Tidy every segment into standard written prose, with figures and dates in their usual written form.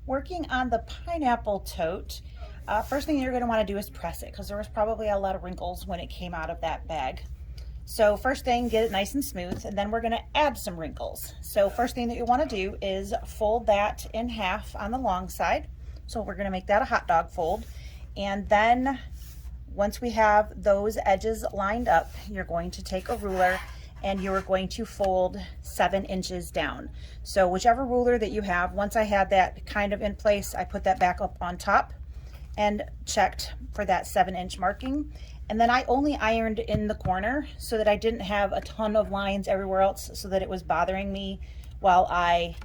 Working on the pineapple tote, first thing you're going to want to do is press it, because there was probably a lot of wrinkles when it came out of that bag. So first thing, get it nice and smooth, and then we're going to add some wrinkles. So first thing that you want to do is fold that in half on the long side. So we're going to make that a hot dog fold. And then once we have those edges lined up, you're going to take a ruler and you're going to fold 7 inches down. So whichever ruler that you have, once I had that kind of in place, I put that back up on top and checked for that 7-inch marking. And then I only ironed in the corner so that I didn't have a ton of lines everywhere else, so that it was bothering me while I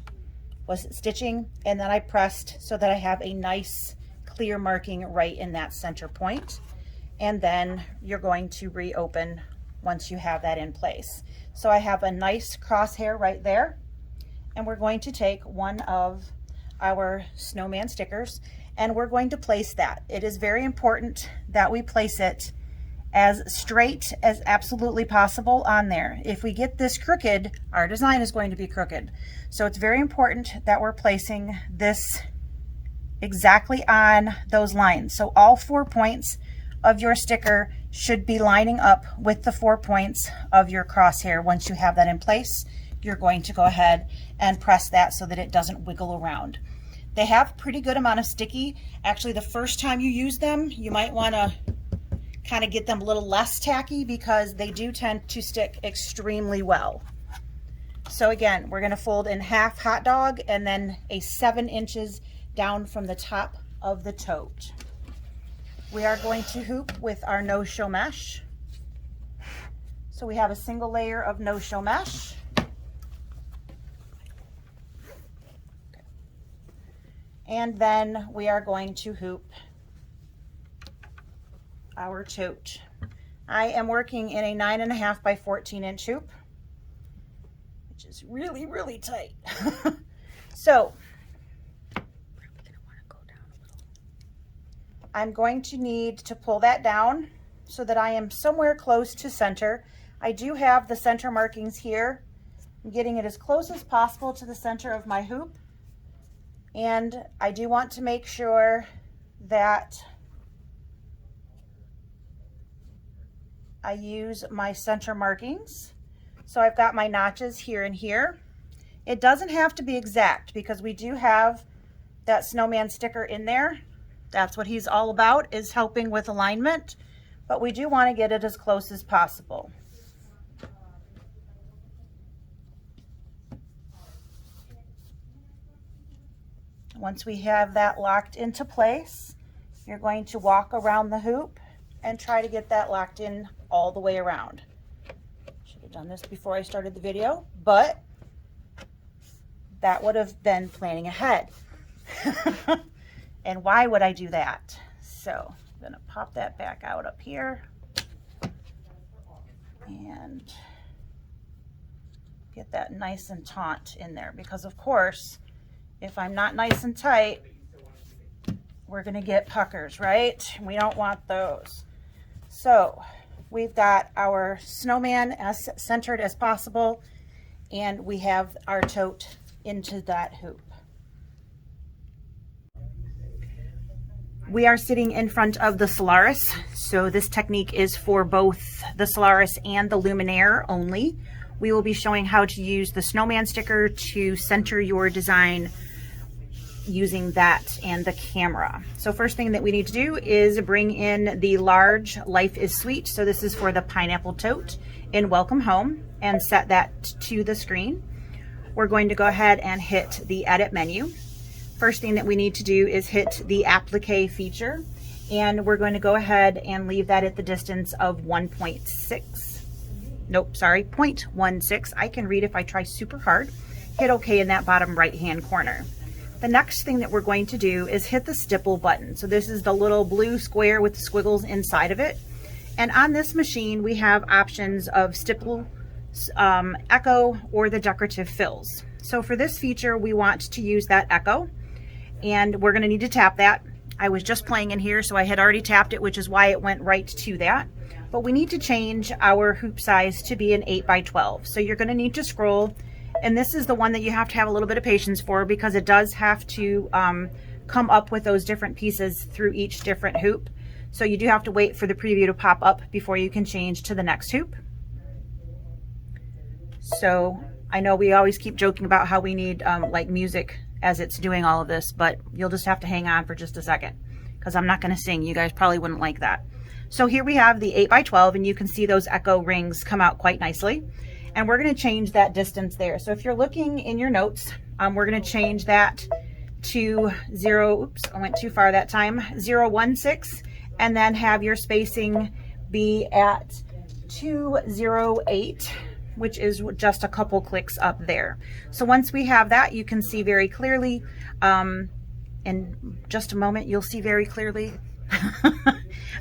was stitching. And then I pressed so that I have a nice clear marking right in that center point. And then you're going to reopen once you have that in place. So I have a nice crosshair right there. And we're going to take one of our snowman stickers and we're going to place that. It is very important that we place it as straight as absolutely possible on there. If we get this crooked, our design is going to be crooked. So it's very important that we're placing this exactly on those lines. So all 4 points of your sticker should be lining up with the 4 points of your crosshair. Once you have that in place, you're going to go ahead and press that so that it doesn't wiggle around. They have pretty good amount of sticky. Actually, the first time you use them, you might want to kind of get them a little less tacky, because they do tend to stick extremely well. So again, we're going to fold in half hot dog and then a 7 inches down from the top of the tote. We are going to hoop with our no-show mesh. So we have a single layer of no-show mesh. And then we are going to hoop our tote. I am working in a 9.5 by 14 inch hoop, which is really, really tight. So I'm going to need to pull that down so that I am somewhere close to center. I do have the center markings here. I'm getting it as close as possible to the center of my hoop. And I do want to make sure that I use my center markings. So I've got my notches here and here. It doesn't have to be exact, because we do have that snowman sticker in there. That's what he's all about, is helping with alignment, but we do want to get it as close as possible. Once we have that locked into place, you're going to walk around the hoop and try to get that locked in all the way around. Should have done this before I started the video, but that would have been planning ahead. And why would I do that? So I'm going to pop that back out up here and get that nice and taut in there, because of course, if I'm not nice and tight, we're going to get puckers, right? We don't want those. So we've got our snowman as centered as possible, and we have our tote into that hoop. We are sitting in front of the Solaris, so this technique is for both the Solaris and the Luminaire only. We will be showing how to use the snowman sticker to center your design using that and the camera. So first thing that we need to do is bring in the large Life is Sweet. So this is for the pineapple tote in Welcome Home, and set that to the screen. We're going to go ahead and hit the edit menu. First thing that we need to do is hit the applique feature, and we're going to go ahead and leave that at the distance of 1.6. Nope, sorry, 0.16. I can read if I try super hard. Hit OK in that bottom right hand corner. The next thing that we're going to do is hit the stipple button. So this is the little blue square with the squiggles inside of it. And on this machine, we have options of stipple, echo, or the decorative fills. So for this feature, we want to use that echo, and we're going to need to tap that. I was just playing in here, so I had already tapped it, which is why it went right to that. But we need to change our hoop size to be an 8 by 12. So you're going to need to scroll And this is the one that you have to have a little bit of patience for, because it does have to come up with those different pieces through each different hoop. So you do have to wait for the preview to pop up before you can change to the next hoop. So I know we always keep joking about how we need like music as it's doing all of this, but you'll just have to hang on for just a second, because I'm not going to sing. You guys probably wouldn't like that. So here we have the 8x12, and you can see those echo rings come out quite nicely. And we're going to change that distance there. So if you're looking in your notes, we're going to change that to 0, oops, I went too far that time, 0.16, and then have your spacing be at 208, which is just a couple clicks up there. So once we have that, you can see very clearly, in just a moment, you'll see very clearly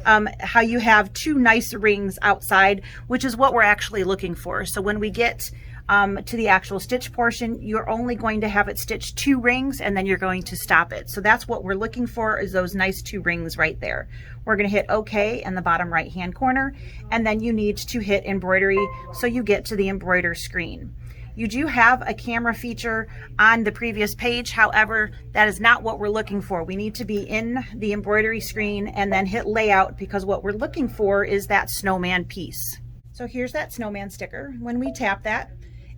how you have two nice rings outside, which is what we're actually looking for. So when we get to the actual stitch portion, you're only going to have it stitched 2 rings, and then you're going to stop it. So that's what we're looking for, is those nice 2 rings right there. We're going to hit OK in the bottom right hand corner, and then you need to hit embroidery so you get to the embroider screen. You do have a camera feature on the previous page. However, that is not what we're looking for. We need to be in the embroidery screen and then hit layout, because what we're looking for is that snowman piece. So here's that snowman sticker. When we tap that,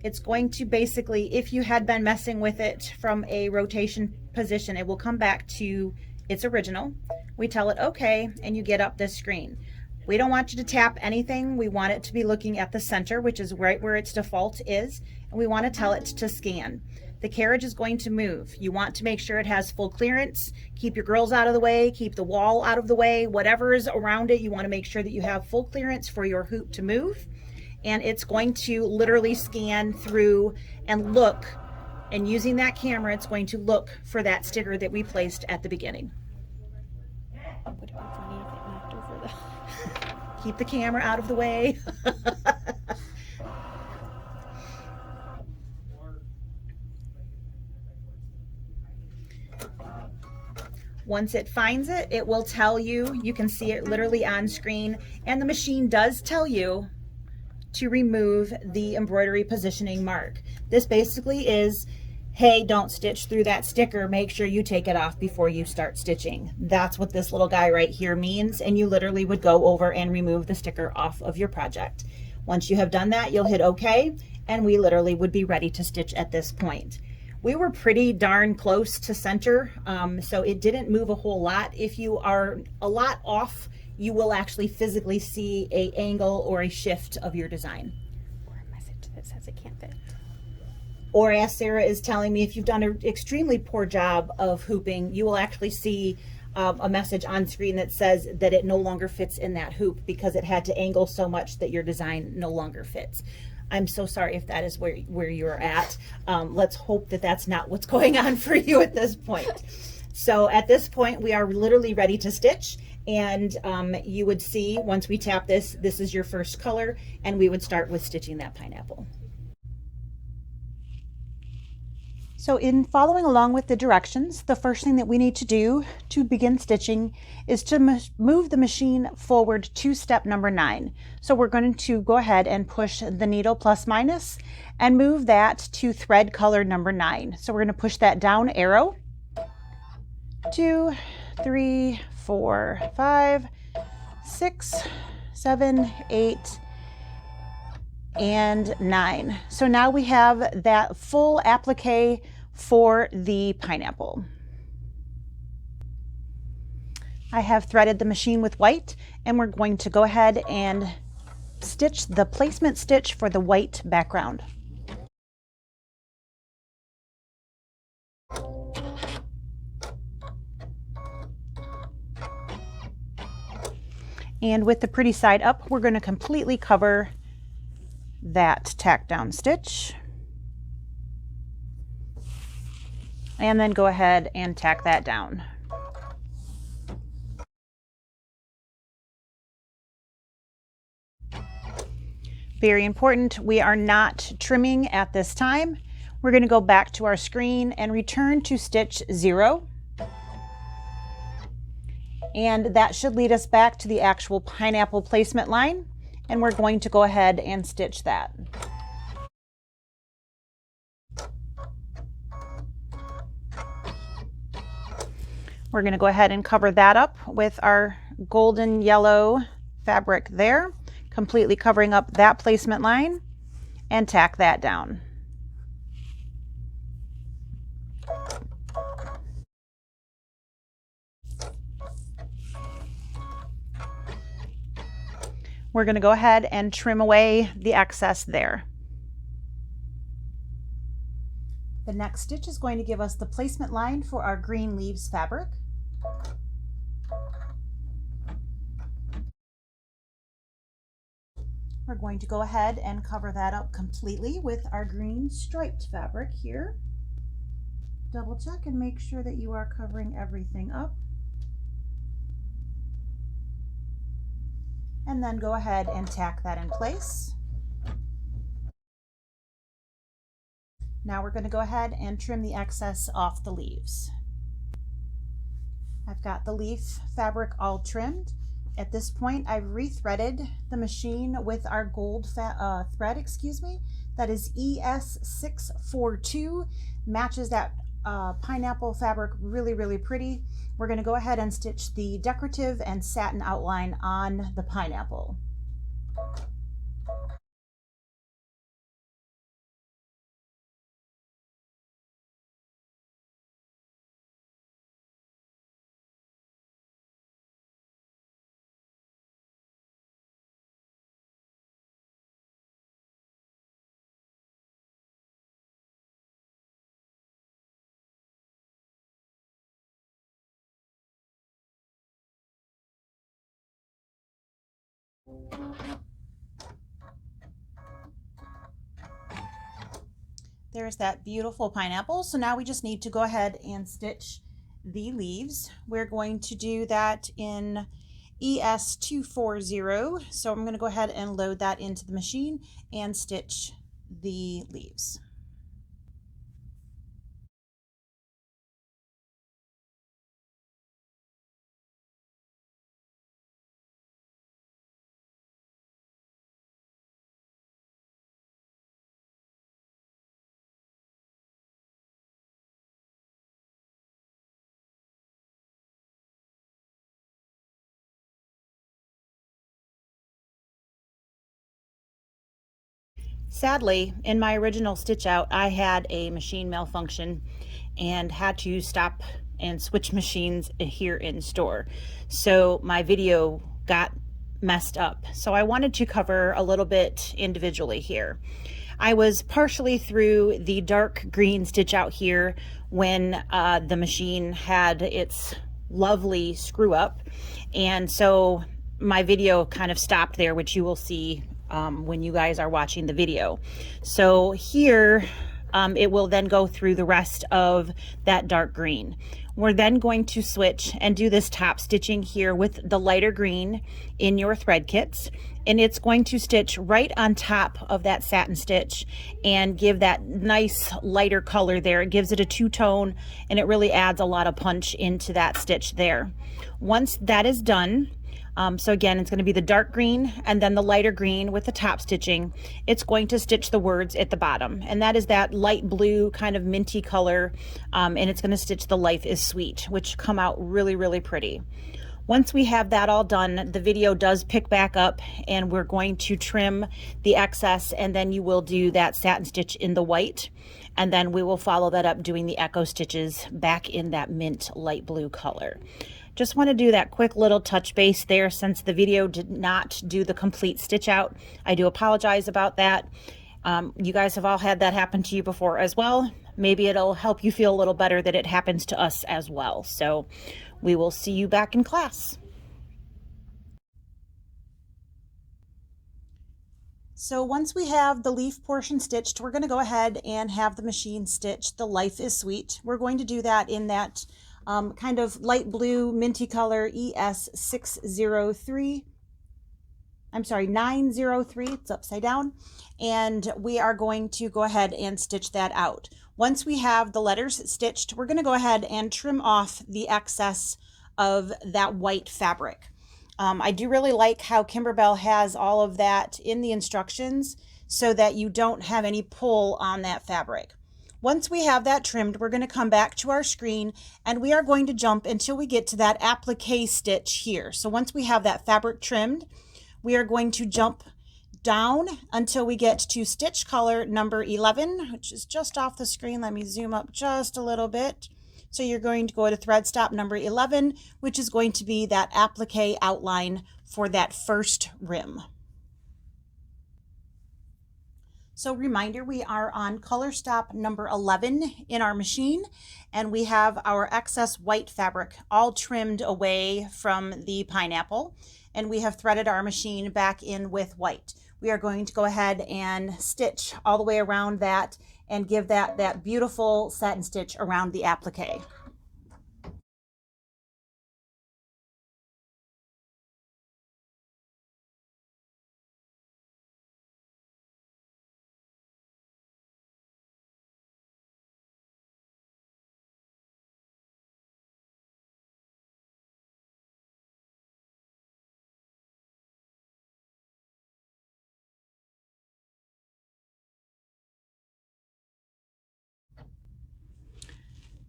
it's going to basically, if you had been messing with it from a rotation position, it will come back to its original. We tell it OK, and you get up this screen. We don't want you to tap anything. We want it to be looking at the center, which is right where its default is, and we want to tell it to scan. The carriage is going to move. You want to make sure it has full clearance. Keep your girls out of the way, keep the wall out of the way, whatever is around it, you want to make sure that you have full clearance for your hoop to move. And it's going to literally scan through and look, and using that camera, it's going to look for that sticker that we placed at the beginning. Would it be funny if it knocked over the... Keep the camera out of the way. Once it finds it, it will tell you. You can see it literally on screen, and the machine does tell you to remove the embroidery positioning mark. This basically is, hey, don't stitch through that sticker. Make sure you take it off before you start stitching. That's what this little guy right here means, and you literally would go over and remove the sticker off of your project. Once you have done that, you'll hit OK, and we literally would be ready to stitch at this point. We were pretty darn close to center, so it didn't move a whole lot. If you are a lot off, you will actually physically see an angle or a shift of your design. Or a message that says it can't fit. Or as Sarah is telling me, if you've done an extremely poor job of hooping, you will actually see a message on screen that says that it no longer fits in that hoop because it had to angle so much that your design no longer fits. I'm so sorry if that is where you're at. Let's hope that that's not what's going on for you at this point. So at this point, we are literally ready to stitch. And you would see, once we tap this, this is your first color, and we would start with stitching that pineapple. So in following along with the directions, the first thing that we need to do to begin stitching is to move the machine forward to step number 9. So we're going to go ahead and push the needle plus minus and move that to thread color number 9. So we're going to push that down arrow. 2, 3, 4, 5, 6, 7, 8, and 9. So now we have that full applique for the pineapple. I have threaded the machine with white, and we're going to go ahead and stitch the placement stitch for the white background. And with the pretty side up, we're going to completely cover that tack down stitch. And then go ahead and tack that down. Very important, we are not trimming at this time. We're going to go back to our screen and return to stitch 0. And that should lead us back to the actual pineapple placement line, and we're going to go ahead and stitch that. We're going to go ahead and cover that up with our golden yellow fabric there, completely covering up that placement line, and tack that down. We're going to go ahead and trim away the excess there. The next stitch is going to give us the placement line for our green leaves fabric. We're going to go ahead and cover that up completely with our green striped fabric here. Double check and make sure that you are covering everything up. And then go ahead and tack that in place. Now we're going to go ahead and trim the excess off the leaves. I've got the leaf fabric all trimmed. At this point, I've rethreaded the machine with our gold thread, that is ES642, matches that pineapple fabric really pretty. We're going to go ahead and stitch the decorative and satin outline on the pineapple. There's that beautiful pineapple. So now we just need to go ahead and stitch the leaves. We're going to do that in ES240. So I'm going to go ahead and load that into the machine and stitch the leaves. Sadly, in my original stitch out, I had a machine malfunction and had to stop and switch machines here in store. So my video got messed up. So I wanted to cover a little bit individually here. I was partially through the dark green stitch out here when the machine had its lovely screw up. And so my video kind of stopped there, which you will see when you guys are watching the video. So here it will then go through the rest of that dark green. We're then going to switch and do this top stitching here with the lighter green in your thread kits, and it's going to stitch right on top of that satin stitch and give that nice lighter color there. It gives it a two-tone and it really adds a lot of punch into that stitch there. Once that is done, so again, it's going to be the dark green and then the lighter green with the top stitching. It's going to stitch the words at the bottom, and that is that light blue kind of minty color, and it's going to stitch the "Life is Sweet," which come out really pretty. Once we have that all done, the video does pick back up and we're going to trim the excess, and then you will do that satin stitch in the white, and then we will follow that up doing the echo stitches back in that mint light blue color. Just want to do that quick little touch base there since the video did not do the complete stitch out. I do apologize about that. You guys have all had that happen to you before as well. Maybe it'll help you feel a little better that it happens to us as well. So we will see you back in class. So once we have the leaf portion stitched, we're going to go ahead and have the machine stitch the "Life is Sweet." We're going to do that in that kind of light blue minty color ES603. I'm sorry, 903. It's upside down. And we are going to go ahead and stitch that out. Once we have the letters stitched, we're going to go ahead and trim off the excess of that white fabric. I do really like how Kimberbell has all of that in the instructions so that you don't have any pull on that fabric. Once we have that trimmed, we're going to come back to our screen and we are going to jump until we get to that applique stitch here. So once we have that fabric trimmed, we are going to jump down until we get to stitch color number 11, which is just off the screen. Let me zoom up just a little bit. So you're going to go to thread stop number 11, which is going to be that applique outline for that first rim. So reminder, we are on color stop number 11 in our machine, and we have our excess white fabric all trimmed away from the pineapple, and we have threaded our machine back in with white. We are going to go ahead and stitch all the way around that and give that beautiful satin stitch around the applique.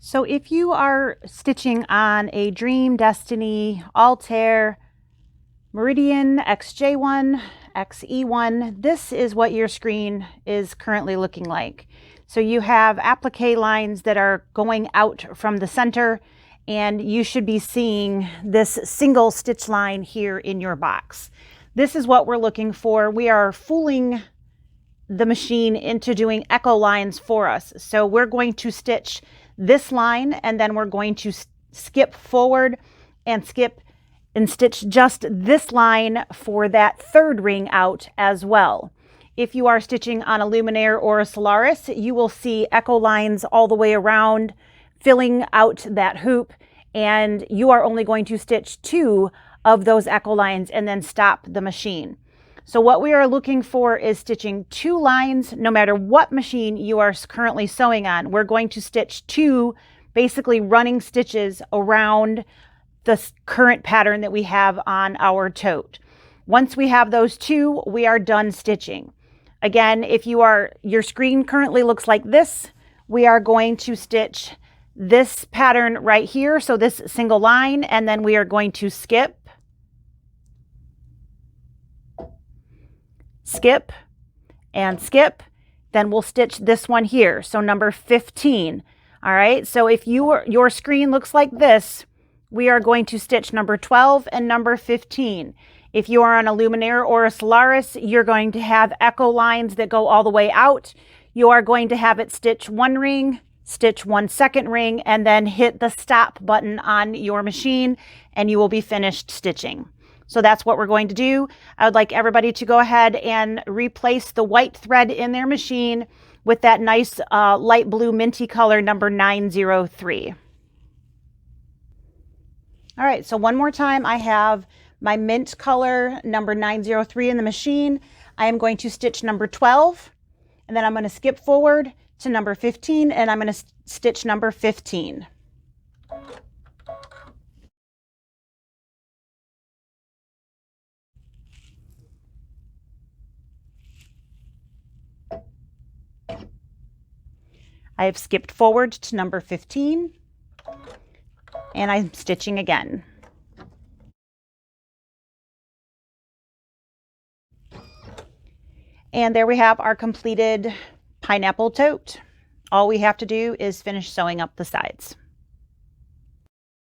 So if you are stitching on a Dream, Destiny, Altair, Meridian, XJ1, XE1, this is what your screen is currently looking like. So you have applique lines that are going out from the center, and you should be seeing this single stitch line here in your box. This is what we're looking for. We are fooling the machine into doing echo lines for us. So we're going to stitch this line, and then we're going to skip forward and stitch just this line for that third ring out as well. If you are stitching on a Luminaire or a Solaris, you will see echo lines all the way around, filling out that hoop, and you are only going to stitch 2 of those echo lines and then stop the machine. So what we are looking for is stitching 2 lines, no matter what machine you are currently sewing on. We're going to stitch 2 basically running stitches around the current pattern that we have on our tote. Once we have those 2, we are done stitching. Again, if your screen currently looks like this, we are going to stitch this pattern right here, so this single line, and then we are going to skip, and skip, then we'll stitch this one here, so number 15. All right, so if your screen looks like this, we are going to stitch number 12 and number 15. If you are on a Luminaire or a Solaris, you're going to have echo lines that go all the way out. You are going to have it stitch 1 ring, stitch 1 second ring, and then hit the stop button on your machine, and you will be finished stitching. So that's what we're going to do. I would like everybody to go ahead and replace the white thread in their machine with that nice light blue minty color number 903. All right, so one more time, I have my mint color number 903 in the machine. I am going to stitch number 12, and then I'm going to skip forward to number 15, and I'm going to stitch number 15. I have skipped forward to number 15, and I'm stitching again. And there we have our completed pineapple tote. All we have to do is finish sewing up the sides.